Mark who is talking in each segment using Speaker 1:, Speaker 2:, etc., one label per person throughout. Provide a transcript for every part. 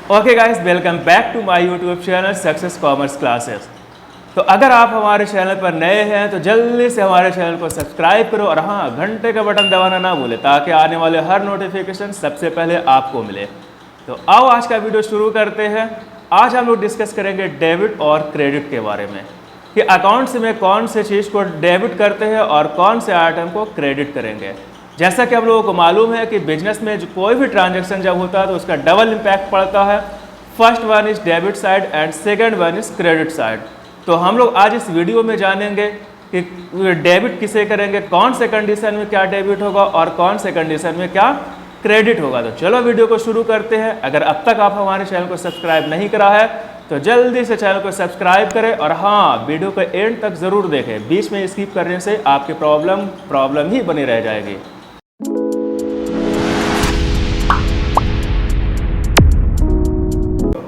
Speaker 1: Okay guys, welcome back to my YouTube channel success commerce classes. तो अगर आप हमारे चैनल पर नए हैं तो जल्दी से हमारे चैनल को सब्सक्राइब करो और हाँ, घंटे का बटन दबाना ना भूलें ताकि आने वाले हर नोटिफिकेशन सबसे पहले आपको मिले। तो आओ आज का वीडियो शुरू करते हैं। आज हम लोग डिस्कस करेंगे डेबिट और क्रेडिट के बारे में कि अकाउंट्स में कौन से चीज़ को डेबिट करते हैं और कौन से आइटम को क्रेडिट करेंगे। जैसा कि हम लोगों को मालूम है कि बिजनेस में जो कोई भी ट्रांजैक्शन जब होता है तो उसका डबल इम्पैक्ट पड़ता है। First one is debit side and second one is credit side. तो हम लोग आज इस वीडियो में जानेंगे कि डेबिट किसे करेंगे, कौन से कंडीशन में क्या डेबिट होगा और कौन से कंडीशन में क्या क्रेडिट होगा। तो चलो वीडियो को शुरू करते हैं। अगर अब तक आप हमारे चैनल को सब्सक्राइब नहीं करा है तो जल्दी से चैनल को सब्सक्राइब करें और हाँ, वीडियो को एंड तक ज़रूर देखें। बीच में स्किप करने से आपकी प्रॉब्लम ही बनी रह जाएगी।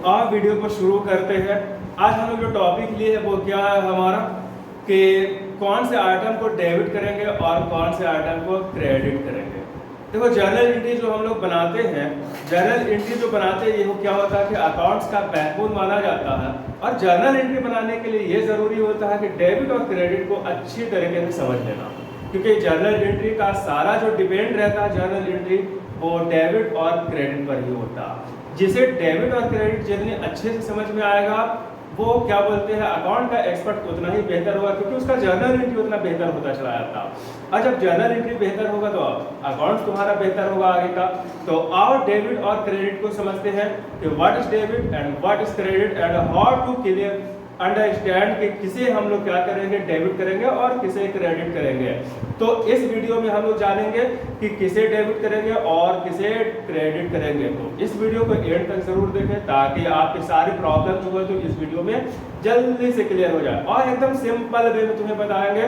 Speaker 1: आप वीडियो को शुरू करते हैं। आज हम लोग जो टॉपिक लिए है वो क्या है हमारा कि कौन से आइटम को डेबिट करेंगे और कौन से आइटम को क्रेडिट करेंगे। देखो, जर्नल एंट्री जो हम लोग बनाते हैं, जर्नल एंट्री जो बनाते हैं ये क्या होता है कि अकाउंट्स का बैकबोन माना जाता है। और जर्नल एंट्री बनाने के लिए ये ज़रूरी होता है कि डेबिट और क्रेडिट को अच्छी तरीके से समझ लेना, क्योंकि जर्नल एंट्री का सारा जो डिपेंड रहता है जर्नल एंट्री वो डेबिट और क्रेडिट पर ही होता है। जिसे डेबिट और क्रेडिट जितने अच्छे से समझ में आएगा वो क्या बोलते हैं अकाउंट का एक्सपर्ट उतना ही बेहतर होगा, क्योंकि उसका जर्नल एंट्री उतना बेहतर होता चला जाता है। और जब जर्नल एंट्री बेहतर होगा तो अकाउंट तुम्हारा बेहतर होगा आगे का। तो आओ डेबिट और क्रेडिट को समझते हैं कि what is debit and what is credit and how to clear understand कि किसे हम लोग क्या करेंगे, डेबिट करेंगे और किसे क्रेडिट करेंगे। तो इस वीडियो में हम लोग जानेंगे कि किसे डेबिट करेंगे और किसे क्रेडिट करेंगे। तो इस वीडियो को एंड तक जरूर देखें ताकि आपकी सारी प्रॉब्लम जो है तो इस वीडियो में जल्दी से क्लियर हो जाए और एकदम सिंपल वे में तुम्हें बताएंगे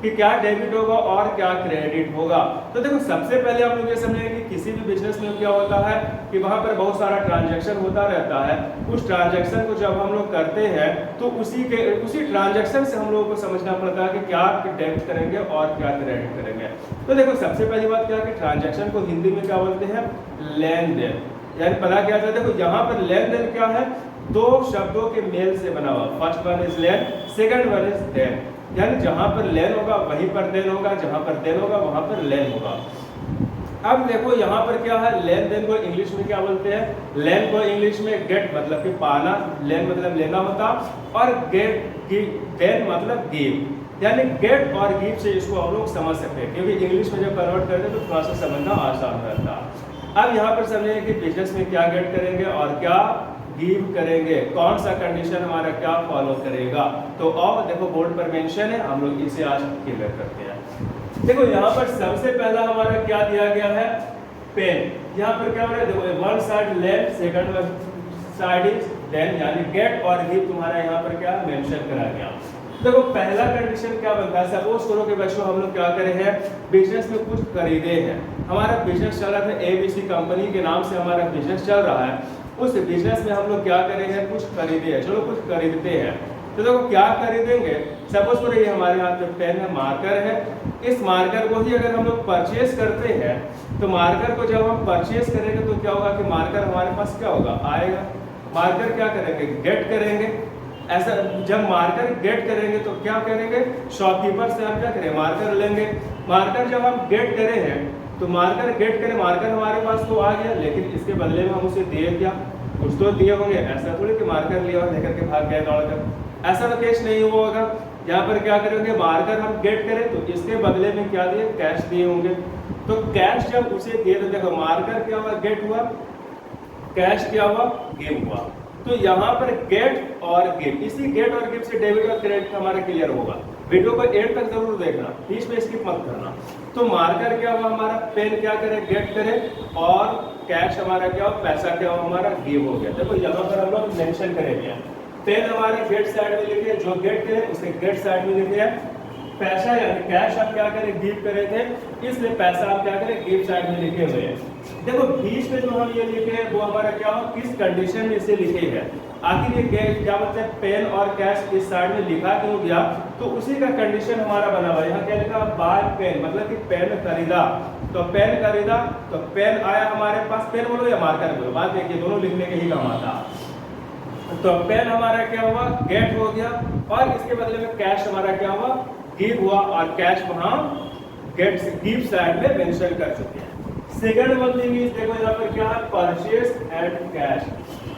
Speaker 1: कि क्या डेबिट होगा और क्या क्रेडिट होगा। तो देखो, सबसे पहले हम लोग ये समझेंगे कि किसी भी बिजनेस में क्या होता है कि वहां पर बहुत सारा ट्रांजैक्शन होता रहता है। उस ट्रांजैक्शन को जब हम लोग करते हैं तो उसी ट्रांजैक्शन से हम लोगों को समझना पड़ता है कि क्या डेबिट करेंगे और क्या क्रेडिट करेंगे। तो देखो, सबसे पहली बात क्या है कि ट्रांजैक्शन को हिंदी में क्या बोलते हैं, लेन देन। यानी पता क्या है, देखो यहाँ पर लेन देन क्या है, दो शब्दों के मेल से बना हुआ। फर्स्ट वन इज लेन, सेकंड वन इज देन। यानी जहां पर लेन होगा वहीं पर देन होगा, जहां पर देन होगा वहां पर लेन होगा। अब देखो यहाँ पर क्या है, लेन देन को इंग्लिश में क्या बोलते हैं, लेन को इंग्लिश में गेट मतलब कि पाना, लेन मतलब लेना होता, और देन मतलब गिव। यानी गेट और गिव से इसको हम लोग समझ सकते हैं, क्योंकि इंग्लिश में जब कन्वर्ट करते हैं तो थोड़ा सा समझना आसान रहता है। अब यहाँ पर समझेंगे कि बिजनेस में क्या गेट करेंगे और क्या गिव करेंगे, कौन सा कंडीशन हमारा क्या फॉलो करेगा। तो और देखो बोर्ड पर मेंशन है, हम लोग इसे आज क्लियर करते हैं। देखो यहाँ पर सबसे पहला हमारा क्या दिया गया है, पेन। यहाँ पर क्या हो रहा है, देखो वन साइड लेन, सेकंड साइड इज देन, यानी गेट और गिव तुम्हारा यहाँ पर क्या मेंशन करा गया। देखो पहला कंडीशन क्या बनता है, सपोज करो कि बच्चों हम लोग क्या करे हैं, बिजनेस में कुछ खरीदे हैं। हमारा बिजनेस चल रहा था, ABC कंपनी के नाम से हमारा बिजनेस चल रहा है। उस बिजनेस में हम लोग क्या करेंगे, कुछ खरीदे हैं। चलो कुछ खरीदते हैं तो देखो क्या खरीदेंगे, सपोज करो ये हमारे हाथ में पेन है, मार्कर है। इस मार्कर को ही अगर हम लोग परचेज करते हैं तो मार्कर को जब हम परचेज करेंगे तो क्या होगा कि मार्कर हमारे पास क्या होगा, आएगा। मार्कर क्या करेंगे, गेट करेंगे। ऐसा जब मार्कर गेट करेंगे तो क्या करेंगे, शॉपकीपर से हम क्या करें, मार्कर लेंगे। मार्कर जब हम गेट करे हैं तो मार्कर गेट करें, मार्कर हमारे पास तो आ गया, लेकिन इसके बदले में हम उसे दिए क्या, कुछ तो दिए होंगे। ऐसा थोड़ी कि मार्कर लिया और लेकर के भाग गया दौड़कर, ऐसा तो केस नहीं हुआ होगा। यहाँ पर क्या करेंगे, मार्कर हम गेट करें तो इसके बदले में क्या दिए, कैश दिए होंगे। तो कैश जब उसे दिए तो देखो मार्कर क्या हुआ, गेट हुआ, कैश क्या हुआ, गिव हुआ। तो यहाँ पर गेट और गिव, इसी गेट और गिव से डेबिट और क्रेडिट हमारा क्लियर होगा। वीडियो को एंड तक जरूर देखना, बीच में स्किप मत करना। तो मार्कर क्या हुआ हमारा, पेन क्या करे, गेट करे, और कैश हमारा क्या हुआ, पैसा क्या हुआ हमारा, गिव हो गया। देखो यहाँ पर हम लोग मेंशन करेंगे, पेन हमारे गेट साइड में लिखे, जो गेट करे उसके गेट साइड में लिखे है। पैसा यानी कैश आप क्या करें, गिव करे थे, इसलिए पैसा आप क्या करें, गिव साइड में लिखे हुए हैं। देखो बीच में जो हम ये लिखे हैं वो हमारा क्या हो, किस कंडीशन में इसे लिखे हैं। आखिर ये क्या बोलते हैं, पेन और कैश इस साइड में लिखा क्यों गया, तो उसी का कंडीशन हमारा बना हुआ है। यहाँ क्या लिखा, बाय पेन, मतलब कि पेन खरीदा, तो पेन खरीदा, तो पेन आया हमारे पास, पेन बोलो या मार्कर बोलो, बात देखिए दोनों लिखने के ही काम आता। तो पेन हमारा क्या हुआ, गेट हो गया, और इसके बदले में कैश हमारा क्या हुआ, गिव हुआ, और कैश वहां गेट गिव साइड में मेंशन कर चुके हैं। सेकंड वन थिंग इज, देखो यहाँ पर क्या है, परचेस एंड कैश।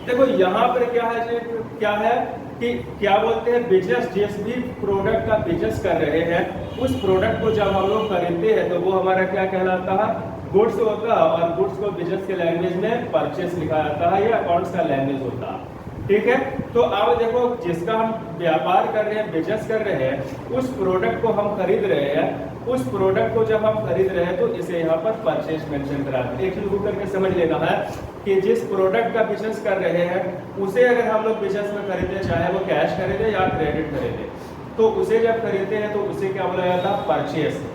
Speaker 1: देखो यहाँ पर क्या है, क्या है कि क्या बोलते हैं, बिजनेस, जिस भी प्रोडक्ट का बिजनेस कर रहे हैं उस प्रोडक्ट को जब हम लोग खरीदते हैं तो वो हमारा क्या कहलाता है, गुड्स होता है, और गुड्स को बिजनेस के लैंग्वेज में परचेस लिखा जाता है, या अकाउंट्स का लैंग्वेज होता है। ठीक है, तो अब देखो जिसका हम व्यापार कर रहे हैं, बिजनेस कर रहे हैं, उस प्रोडक्ट को हम खरीद रहे हैं, उस प्रोडक्ट को जब हम खरीद रहे हैं तो इसे यहाँ पर परचेस मेंशन करा है। एक चीज करके समझ लेना है कि जिस प्रोडक्ट का बिजनेस कर रहे हैं उसे अगर हम लोग बिजनेस में खरीदे, चाहे वो कैश खरीदे या क्रेडिट खरीदे, तो उसे जब खरीदते हैं तो उसे क्या बोला जाता है, परचेस।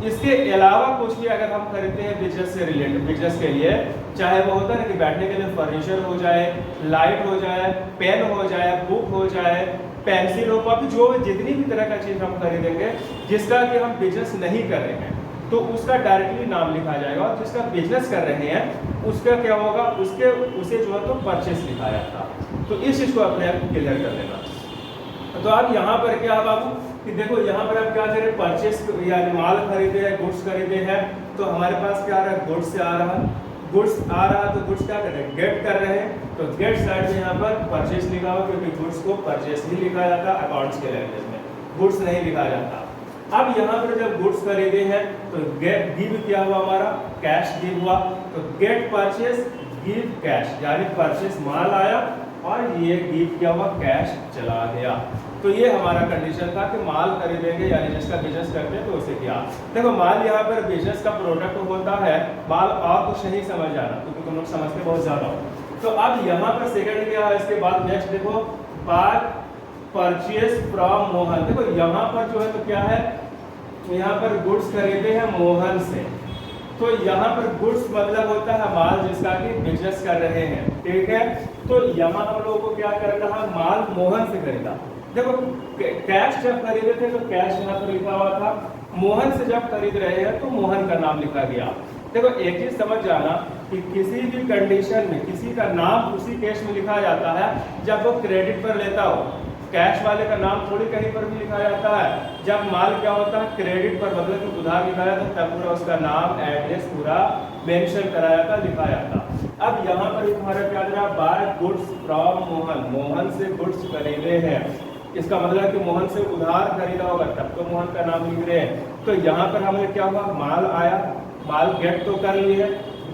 Speaker 1: इसके अलावा कुछ भी अगर हम खरीदते हैं बिजनेस से रिलेटेड, बिजनेस के लिए, चाहे वो होता है ना कि बैठने के लिए फर्नीचर हो जाए, लाइट हो जाए, पेन हो जाए, बुक हो जाए, पेंसिल हो, कॉपी, जो जितनी भी तरह का चीज हम खरीदेंगे जिसका कि हम बिजनेस नहीं कर रहे हैं तो उसका डायरेक्टली नाम लिखा जाएगा, और जिसका बिजनेस कर रहे हैं उसका क्या होगा, उसे जो है तो परचेस लिखा जाता। तो इस चीज को अपने आप क्लियर कर लेना। तो अब यहाँ पर क्या बाबू कि देखो यहाँ पर आप क्या करें, परचेस यानी माल खरीदे हैं, गुड्स खरीदे हैं, तो हमारे पास क्या आ रहा है, गुड्स से आ रहा है, गुड्स आ रहा है, तो गुड्स क्या कर रहे हैं, गेट कर रहे हैं, तो गेट साइड में यहाँ पर परचेस लिखा हुआ, क्योंकि गुड्स को परचेस ही लिखा जाता है अकाउंट्स के लैंग्वेज में, गुड्स नहीं लिखा जाता। अब यहाँ पर जब गुड्स खरीदे हैं तो गेट गिव क्या हुआ, हमारा कैश गिव हुआ, तो गेट परचेस गिव कैश, यानी परचेस माल आया और ये गिव क्या हुआ, कैश चला गया। तो ये हमारा कंडीशन था कि माल खरीदेंगे, यानी जिसका बिजनेस करते हैं तो उसे क्या। देखो माल यहाँ पर बिजनेस का प्रोडक्ट होता है, माल और कुछ नहीं समझ आना, क्योंकि तुम लोग समझते बहुत ज्यादा हो। तो अब यहाँ पर सेकंड क्या है, इसके बाद नेक्स्ट देखो, बाय परचेस फ्रॉम मोहन। देखो यहाँ पर जो है तो क्या है, यहाँ पर गुड्स खरीदे हैं मोहन से, तो यहाँ पर गुड्स मतलब होता है माल जिसका कि बिजनेस कर रहे हैं। ठीक है, तो यहाँ हम लोगों को क्या करना है, माल मोहन से खरीदा। देखो कैश जब खरीदे थे तो कैश यहाँ पर लिखा हुआ था, मोहन से जब खरीद रहे हैं तो मोहन का नाम लिखा गया। देखो एक चीज समझ जाना कि किसी भी कंडीशन में किसी का नाम उसी केस में लिखा जाता है जब वो क्रेडिट पर लेता हो। कैश वाले का नाम थोड़ी कहीं पर भी लिखा जाता है। जब माल क्या होता है क्रेडिट पर, मतलब कि उधार लिखा जाता है, तब पूरा उसका नाम, एड्रेस पूरा मेंशन कराया जाता, लिखा जाता। अब यहाँ पर तुम्हारा क्या रहा, buy goods from Mohan, Mohan से गुड्स खरीदे हैं, इसका मतलब कि मोहन से उधार खरीदा होगा तब तो मोहन का नाम लिख रहे हैं। तो यहाँ पर हमें क्या हुआ, माल आया, माल गेट तो कर लिए है,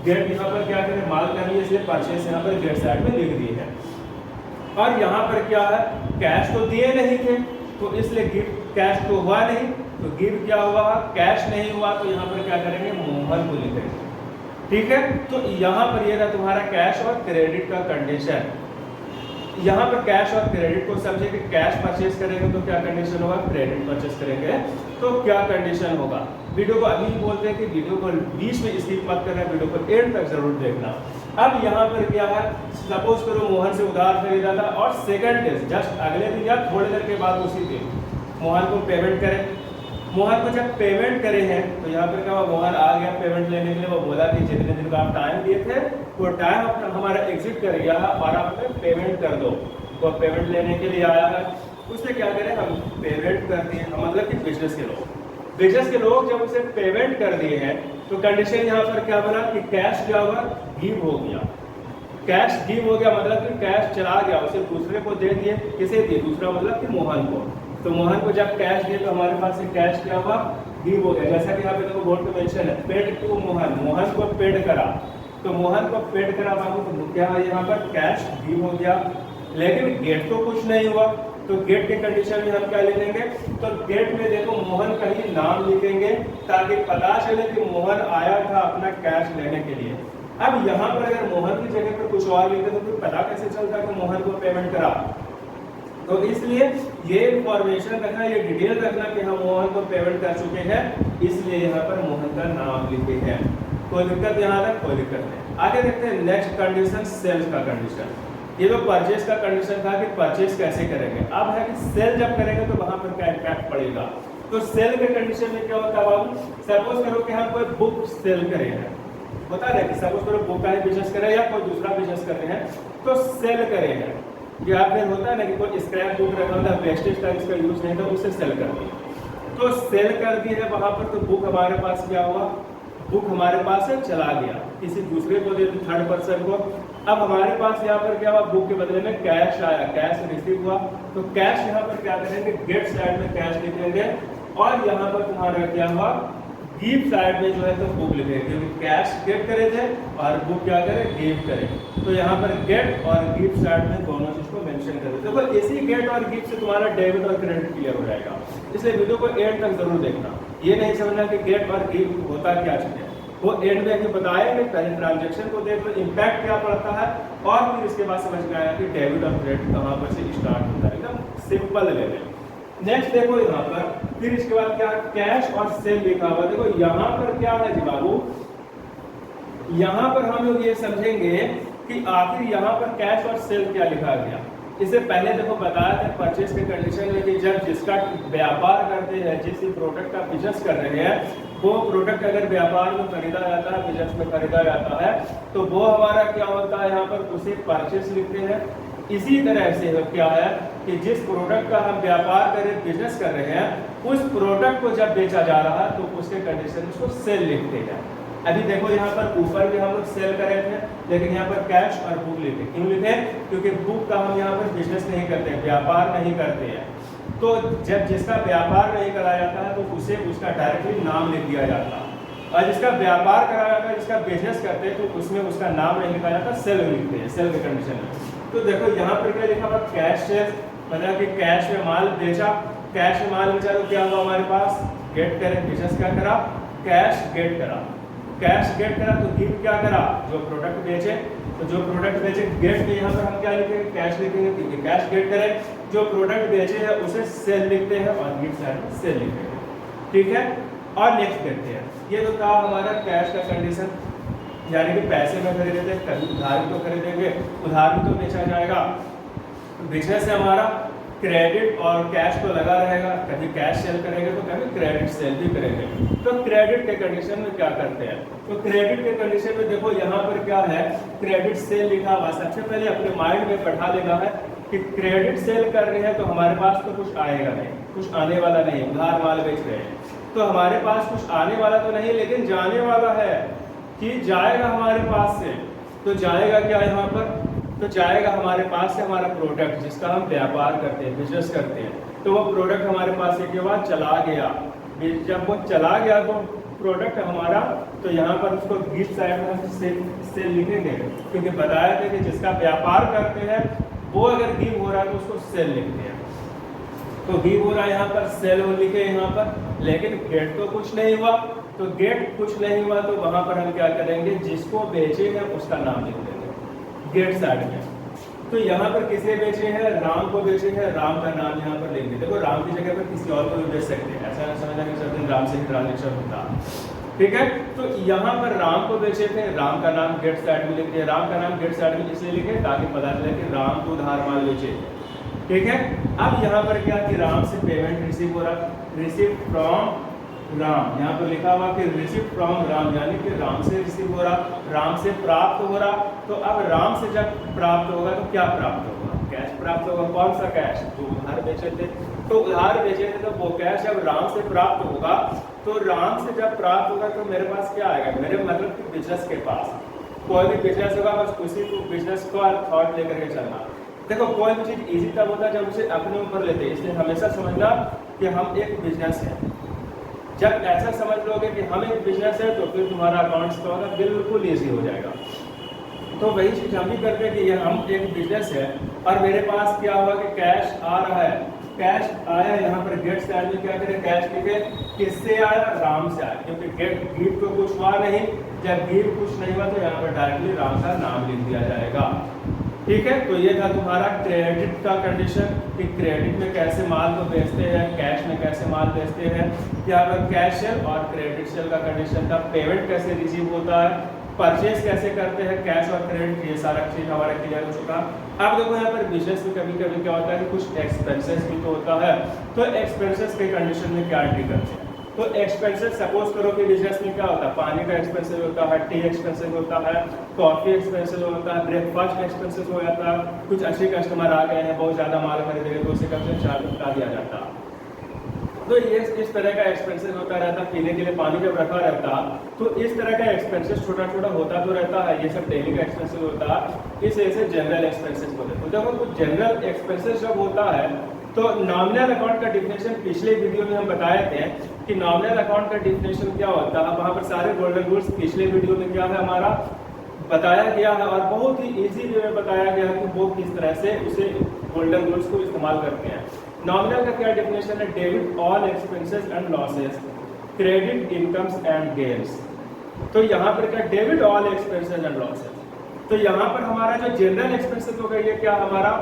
Speaker 1: गेट यहाँ पर क्या करें, माल कर लिए, इसलिए परचेस यहाँ पर गेट साइड में लिख दी है। और यहाँ पर क्या है, कैश तो दिए नहीं थे तो इसलिए गिव, कैश तो हुआ नहीं तो गिव क्या हुआ, कैश नहीं हुआ, तो यहाँ पर क्या करेंगे, मोहन को लिखेंगे। ठीक है, तो यहाँ पर ये रहा तुम्हारा कैश और क्रेडिट का कंडीशन। यहाँ पर कैश और क्रेडिट को समझे कि कैश परचेस करेंगे तो क्या कंडीशन होगा, क्रेडिट परचेस करेंगे तो क्या कंडीशन होगा। वीडियो को अभी बोलते हैं कि वीडियो को बीच में स्किप मत करना, वीडियो को एंड तक जरूर देखना। अब यहाँ पर क्या है, सपोज करो मोहन से उधार खरीदा था और सेकंड डे जस्ट अगले दिन या थोड़ी देर के बाद उसी दिन मोहन को पेमेंट करें। मोहन को जब पेमेंट करे हैं तो यहाँ पर क्या हुआ, मोहन आ गया पेमेंट लेने के लिए, वो बोला कि जितने दिन का आप टाइम दिए थे वो टाइम हमारा एग्जिट कर गया है और आप हमें पेमेंट कर दो। वो पेमेंट लेने के लिए आया है, उसने क्या करें, हम पेमेंट कर दिए, मतलब कि बिजनेस के लोग जब उसे पेमेंट कर दिए हैं तो कंडीशन यहाँ पर क्या बना कि कैश क्या हुआ, गिव हो गया। कैश गिव हो गया मतलब कि कैश चला गया, उसे दूसरे को दे दिए, किसे दिए, दूसरा मतलब कि मोहन को। तो मोहन को जब कैश दिए तो हमारे पास से कैश क्या हुआ, गिव हो गया। जैसा कि यहाँ पे देखो बोर्ड पे मेंशन है, पेड टू मोहन, मोहन को पेड करा, तो मोहन को पेड करा बाबू, तो क्या है यहाँ पर कैश गिव हो गया। लेकिन गेट तो कुछ नहीं हुआ, तो गेट के कंडीशन में हम क्या लिखेंगे, तो गेट में देखो मोहन का ही नाम लिखेंगे ताकि पता चले कि मोहन आया था अपना कैश लेने के लिए। अब यहाँ पर अगर मोहन की जगह पर कुछ और लिखे तो फिर पता कैसे चलता कि मोहन को पेमेंट करा। तो इसलिए ये इंफॉर्मेशन रखना, ये डिटेल रखना कि हम मोहन को पेमेंट कर चुके हैं, इसलिए यहाँ पर मोहन का नाम लिखे हैं। कोई दिक्कत यहाँ तक? कोई दिक्कत नहीं। आगे देखते हैं नेक्स्ट कंडीशन, सेल्स का कंडीशन। ये तो परचेज का कंडीशन था कि परचेज कैसे करेंगे। अब है कि सेल जब करेंगे तो वहां पर क्या इम्पैक्ट पड़ेगा। तो सेल के कंडीशन में क्या होता है बाबू, सपोज करो कि हम कोई बुक सेल करे हैं, होता है कि सपोज करो बुक का ही बिजनेस करें या कोई दूसरा बिजनेस कर रहे हैं तो सेल करे हैं, या फिर होता है ना कि कोई स्क्रैप बुक रखा होता है, वेस्टेज का इसका यूज नहीं था, उसे सेल कर दिया। तो सेल कर दी है वहां पर, तो बुक हमारे पास क्या हुआ, बुक हमारे पास से चला गया, किसी दूसरे को दे, थर्ड पर्सन को। अब हमारे पास यहाँ पर क्या हुआ, बुक के बदले में कैश आया, कैश रिसीव हुआ। तो कैश यहाँ पर क्या करेंगे, गेट साइड में कैश लिखेंगे, और यहाँ पर तुम्हारा क्या हुआ, गिव साइड में जो है तो बुक लिखेंगे, क्योंकि कैश गेट करे थे और बुक क्या करे, गिव करे। तो यहाँ पर गेट और गिव साइड में दोनों चीज को मेंशन कर देते। देखो इसी गेट और गिव से तुम्हारा डेबिट और क्रेडिट क्लियर हो जाएगा, इसलिए वीडियो को एंड तक जरूर देखना। ये नहीं समझना कि गेट और गिव होता क्या चीज है, वो एंड में बताएंगे, पहले ट्रांजेक्शन को देख लो इम्पैक्ट क्या पड़ता है, और फिर इसके बाद समझ में आया कि डेबिट और क्रेडिट कहाँ पर से स्टार्ट होता है, एकदम सिंपल लेवल। नेक्स्ट देखो यहाँ पर, फिर इसके बाद क्या, कैश और सेल लिखा हुआ। देखो यहाँ पर क्या है जी बाबू, यहाँ पर हम लोग ये समझेंगे कि आखिर यहाँ पर कैश और सेल क्या लिखा गया। इससे पहले देखो बताया था परचेज के कंडीशन में कि जब जिसका व्यापार करते हैं, जिस प्रोडक्ट का बिजनेस कर रहे हैं, वो प्रोडक्ट अगर व्यापार में खरीदा जाता है, बिजनेस में खरीदा जाता है, तो वो हमारा क्या होता है, यहाँ पर उसे परचेज लिखते हैं। इसी तरह से क्या है कि जिस प्रोडक्ट का हम व्यापार कर रहे, बिजनेस कर रहे हैं, उस प्रोडक्ट को जब बेचा जा रहा है तो उसके कंडीशन उसको सेल लिखते हैं। अभी देखो यहाँ पर ऊपर भी हम लोग सेल कर रहे थे, लेकिन यहाँ पर कैश और बुक लिखे। क्यों लिखे, क्योंकि बुक का हम यहाँ पर बिजनेस नहीं करते हैं, व्यापार नहीं करते हैं। तो जब जिसका व्यापार नहीं कराया जाता है तो उसे उसका डायरेक्टली नाम लिख दिया जाता है, और जिसका व्यापार कराया जाता है, जिसका बिजनेस करते हैं, तो उसमें उसका नाम नहीं लिखा जाता, सेल लिखते हैं, सेल के कंडीशन में। तो देखो यहाँ पर क्या लिखा हुआ, कैश सेल, मतलब कि कैश में माल बेचा, कैश में माल बेचा तो क्या हुआ हमारे पास, गेट करे, बिजनेस क्या करा, कैश गेट करा, कैश गेट करा। तो गिव क्या करा, जो प्रोडक्ट बेचे, तो जो प्रोडक्ट बेचे गेट में यहाँ पर हम क्या लिखेंगे, कैश लिखेंगे, क्योंकि कैश गेट करे, जो प्रोडक्ट बेचे हैं उसे सेल लिखते हैं, और गिव साइड में सेल लिखेंगे, ठीक है। और नेक्स्ट देखते हैं, ये तो था हमारा कैश का कंडीशन, यानी कि पैसे में खरीदे थे, कभी उधार भी तो खरीदेंगे, उधार भी तो बेचा जाएगा। बिजनेस है हमारा, क्रेडिट और कैश तो लगा रहेगा, कभी कैश सेल करेंगे तो कभी क्रेडिट सेल भी करेंगे। तो क्रेडिट के कंडीशन में क्या करते हैं, तो क्रेडिट के कंडीशन में देखो यहाँ पर क्या है, क्रेडिट सेल लिखा हुआ। सबसे पहले अपने माइंड में बैठा लेना है कि क्रेडिट सेल कर रहे हैं तो हमारे पास तो कुछ आएगा नहीं, कुछ आने वाला नहीं, उधार माल बेच रहे हैं तो हमारे पास कुछ आने वाला तो नहीं, लेकिन जाने वाला है कि जाएगा हमारे पास से। तो जाएगा क्या यहाँ पर, तो जाएगा हमारे पास से हमारा प्रोडक्ट, जिसका हम व्यापार करते हैं, बिजनेस करते हैं, तो वो प्रोडक्ट हमारे पास से के बाद चला गया। जब वो चला गया तो प्रोडक्ट हमारा, तो यहाँ पर उसको गिफ्ट साइड में हम सेल लिखेंगे, क्योंकि बताया था कि जिसका व्यापार करते हैं वो अगर गिव हो रहा है तो उसको सेल लिखते हैं। तो गिव हो रहा है यहाँ पर, सेल हो लिखे यहाँ पर, लेकिन गेट तो कुछ नहीं हुआ। तो गेट कुछ नहीं हुआ तो वहां पर हम क्या करेंगे, जिसको बेचे हैं उसका नाम लिख देंगे गेट साइड में। तो यहाँ पर किसे बेचे हैं, राम को बेचे हैं, राम का नाम यहाँ पर लिख देते। देखो राम की जगह पर किसी और को भी बेच सकते हैं, ऐसा नहीं समझना कि सब दिन राम से ही ट्रांजेक्शन होता, ठीक है। तो यहाँ पर राम को बेचे थे, राम का नाम गेट साइड में लिख दिया। राम का नाम गेट साइड में इसलिए लिखे ताकि पता चले कि राम को उधार माल बेचे, ठीक है। अब यहाँ पर क्या कि राम से पेमेंट रिसीव हो रहा, रिसीव फ्रॉम राम, यहाँ पर लिखा हुआ कि रिसीव फ्रॉम राम, यानी कि राम से रिसीव हो रहा, राम से प्राप्त हो रहा। तो अब राम से जब प्राप्त होगा तो क्या प्राप्त होगा, कैश प्राप्त होगा। कौन सा कैश, जो उधार बेचे थे, तो उधार बेचे थे तो वो कैश जब राम से प्राप्त होगा, तो राम से जब प्राप्त होगा तो मेरे पास क्या आएगा, मेरे मतलब कि बिजनेस के पास कोई भी बिजनेस होगा, बस उसी को बिजनेस को थॉट लेकर के चलना। देखो कोई भी चीज इजी तब होता है जब उसे अपने ऊपर लेते हैं, इसलिए हमेशा समझना कि हम एक बिजनेस है। जब ऐसा समझ लोगे कि हम एक बिजनेस है तो फिर तुम्हारा अकाउंट्स का होगा बिल्कुल ईजी हो जाएगा। तो वही चीज हम भी करते हैं कि ये हम एक बिजनेस है और मेरे पास क्या हुआ कि कैश आ रहा है, कैश आया, यहाँ पर गेट साइड में क्या करें, कैश लिखे, किससे आया, राम से आया, क्योंकि गेट गिव को कुछ हुआ नहीं। जब गिव कुछ नहीं हुआ तो यहाँ पर डायरेक्टली राम का नाम लिख दिया जाएगा, ठीक है, तो ये था तुम्हारा क्रेडिट का कंडीशन कि क्रेडिट में कैसे माल को बेचते हैं, कैश में कैसे माल बेचते हैं। यहाँ पर कैश सेल और क्रेडिट सेल का कंडीशन था। पेमेंट कैसे रिसीव होता है, परचेज कैसे करते हैं, कैश और क्रेडिट, ये सारा चीज हमारा क्लियर हो चुका। अब देखो यहाँ पर बिजनेस में कभी कभी क्या होता है कि कुछ एक्सपेंसेस भी तो होता है, तो एक्सपेंसेस के कंडीशन में क्या एंट्री करते हैं। तो एक्सपेंसेस सपोज करो कि बिजनेस में क्या होता है, पानी का एक्सपेंसेस होता है, टी एक्सपेंसेस होता है, कॉफी एक्सपेंसेस होता है, ब्रेकफास्ट एक्सपेंसेस हो जाता है। कुछ अच्छे कस्टमर आ गए हैं, बहुत ज़्यादा माल खरीदेंगे तो उसे कम से चार्ज बता दिया जाता है। तो ये इस तरह का एक्सपेंसेस होता रहता, पीने के लिए पानी जब रखा रहता तो इस तरह का एक्सपेंसेस छोटा छोटा होता तो रहता है, ये सब डेली का एक्सपेंसेस होता है। इस वजह से जनरल एक्सपेंसेस होते हैं। तो देखो कुछ जनरल एक्सपेंसेस जब होता है तो नॉमिनल अकाउंट का डिफिनेशन पिछले वीडियो में हम बताए थे कि नॉमिनल अकाउंट का डिफिनेशन क्या होता है। वहाँ पर सारे गोल्डन रूल्स पिछले वीडियो में क्या है हमारा बताया गया है और बहुत ही इजी वे में बताया गया है कि वो किस तरह से उसे गोल्डन रूल्स को इस्तेमाल करते हैं। नॉमिनल का क्या डेफिनेशन है, debit all expenses and losses, credit incomes and gains. तो यहाँ पर क्या, debit all expenses and losses. तो यहाँ पर हमारा जो जनरल एक्सपेंसेस हो गई है क्या हमारा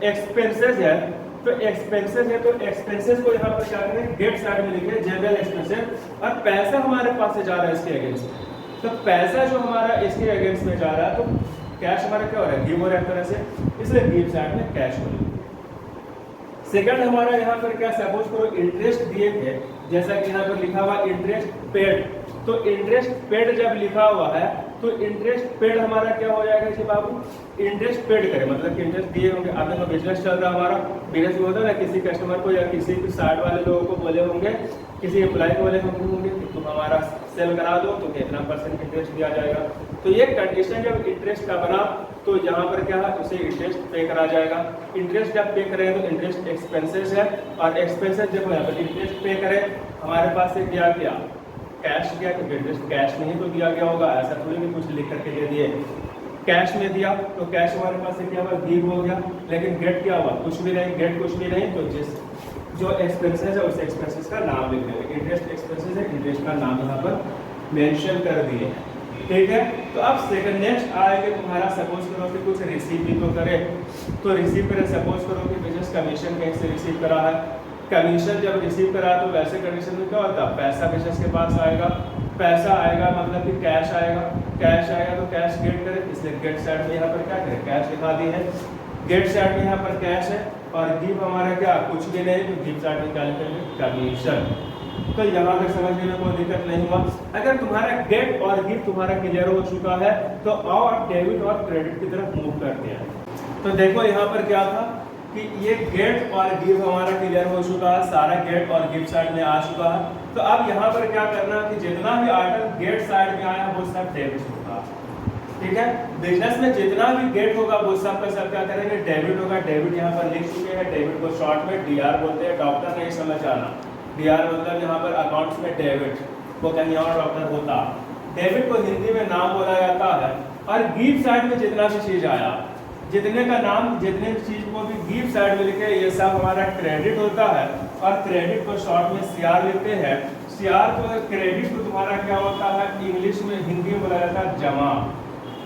Speaker 1: एक्सपेंसेस है, तो एक्सपेंसेस है तो एक्सपेंसेस को यहाँ पर क्या करें, गेट साइड में लिखे जनरल एक्सपेंसेस, और पैसा हमारे पास से जा रहा है इसके अगेंस्ट। तो पैसा जो हमारा इसके अगेंस्ट में जा रहा है तो कैश हमारा क्या हो रहा है, गिव हो रहा है एक तरह से, इसलिए गिव साइड में कैश हो रही है। सेकंड हमारा यहाँ पर क्या, सपोज करो इंटरेस्ट दिए थे, जैसा कि यहाँ पर लिखा हुआ इंटरेस्ट पेड। तो इंटरेस्ट पेड जब लिखा हुआ है तो इंटरेस्ट पेड हमारा क्या हो जाएगा कि बाबू इंटरेस्ट पेड करें, मतलब कि इंटरेस्ट दिए होंगे। अब देखो बिजनेस चल रहा है हमारा, बिजनेस में होता है ना, किसी कस्टमर को या किसी साइड वाले लोगों को बोले होंगे, किसी एम्प्लॉय को बोले होंगे कि तुम हमारा सेल करा दो तो इतना % इंटरेस्ट दिया जाएगा। तो ये कंडीशन जब इंटरेस्ट का बना तो यहाँ पर क्या है, उसे इंटरेस्ट पे करा जाएगा। इंटरेस्ट जब पे करें तो इंटरेस्ट एक्सपेंसेस है, और एक्सपेंसेस जब यहाँ पर इंटरेस्ट पे करें हमारे पास से क्या किया, कैश दिया, क्योंकि इंटरेस्ट कैश में ही तो दिया गया होगा, ऐसा थोड़ी भी कुछ लिख करके दे दिए। कैश में दिया तो कैश हमारे पास से क्या हुआ, गिव हो गया। लेकिन गेट क्या हुआ, कुछ भी नहीं, गेट कुछ भी नहीं। तो जिस जो एक्सपेंसेस है उस एक्सपेंसेस का नाम लिख देंगे। इंटरेस्ट एक्सपेंसेस है, इंटरेस्ट का नाम यहाँ पर मेंशन कर दिए, ठीक है। तो अब सेकंड नेक्स्ट आएगा तुम्हारा, सपोज करो कि कुछ रिसीव भी तो करे, तो रिसीव करें, सपोज करो कि बिजनेस कमीशन कहीं से रिसीव करा है। कमीशन जब रिसीव करा तो वैसे कंडीशन में क्या होता है, पैसा बिजनेस के पास आएगा, पैसा आएगा मतलब कि कैश आएगा, कैश आएगा तो कैश गेट करें, इसलिए गेट साइड में यहाँ पर क्या करें, कैश लिखा दी है। गेट साइड में यहाँ पर कैश है और गिव हमारा क्या, कुछ भी नहीं, तो गिव साइड में क्या लिखेंगे, कमीशन। तो यहाँ तक समझने में कोई दिक्कत नहीं हुआ। अगर तुम्हारा गेट और गिव तुम्हारा क्लियर हो चुका है तो आओ आप डेबिट और क्रेडिट की तरफ मूव करते हैं। तो देखो यहाँ पर क्या था कि ये गेट और गिव हमारा क्लियर हो चुका है, सारा गेट और गिव साइड में आ चुका है। तो अब यहाँ पर क्या करना है कि जितना भी आइटम गेट साइड में आया वो सब डेबिट होगा, ठीक है। बिजनेस में जितना भी गेट होगा वो सब का सब क्या करेंगे, डेबिट होगा। डेबिट यहाँ पर लिख चुके हैं, डेबिट को शॉर्ट में DR बोलते हैं, डॉक्टर नहीं समझ आना। DR मतलब यहाँ पर अकाउंट्स में डेबिट, वो कहीं और डॉक्टर होता। डेबिट को हिंदी में नाम बोला जाता है। और गिव साइड में जितना भी चीज आया, जितने का नाम, जितने चीज को भी गिव साइड में लिखे, ये सब हमारा क्रेडिट होता है। और क्रेडिट को शॉर्ट में CR लिखते हैं। CR को, क्रेडिट को तुम्हारा क्या होता है, इंग्लिश में, हिंदी में बोला जाता है जमा।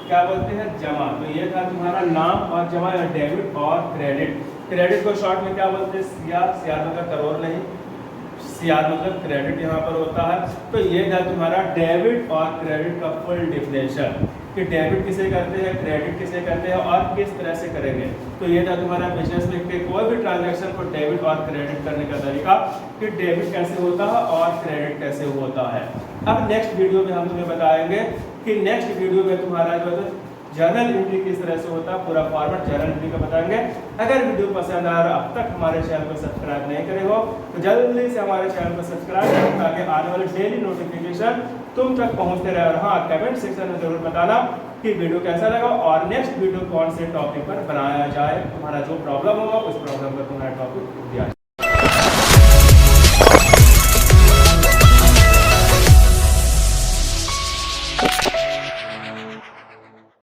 Speaker 1: क्या बोलते हैं, जमा। तो ये था तुम्हारा नाम और जमा, डेबिट और क्रेडिट। क्रेडिट को शॉर्ट में क्या बोलते हैं, CR। CR मतलब करोड़ नहीं, CR मतलब क्रेडिट यहाँ पर होता है। तो ये था तुम्हारा डेबिट और क्रेडिट का फुल डिफिनेशन कि डेबिट किसे करते हैं, क्रेडिट किसे करते हैं और किस तरह से करेंगे। तो ये था तुम्हारा बिजनेस में कोई भी ट्रांजैक्शन को डेबिट और क्रेडिट करने का तरीका, कि डेबिट कैसे होता है और क्रेडिट कैसे होता है। अब नेक्स्ट वीडियो में हम तुम्हें बताएंगे कि नेक्स्ट वीडियो में तुम्हारा जो है जर्नल एंट्री किस तरह से होता है, पूरा फॉर्मेट जर्नल एंट्री का बताएंगे। अगर वीडियो पसंद आ रहा, अब तक हमारे चैनल को सब्सक्राइब नहीं करे हो तो जल्दी से हमारे चैनल को सब्सक्राइब करें ताकि आने वाले डेली नोटिफिकेशन तुम तक पहुंचते रहे। और हाँ, कमेंट सेक्शन में जरूर बताना कि वीडियो कैसा लगा और नेक्स्ट वीडियो कौन से टॉपिक पर बनाया जाए। तुम्हारा जो प्रॉब्लम होगा उस प्रॉब्लम पर तुम्हारा टॉपिक दिया जाए।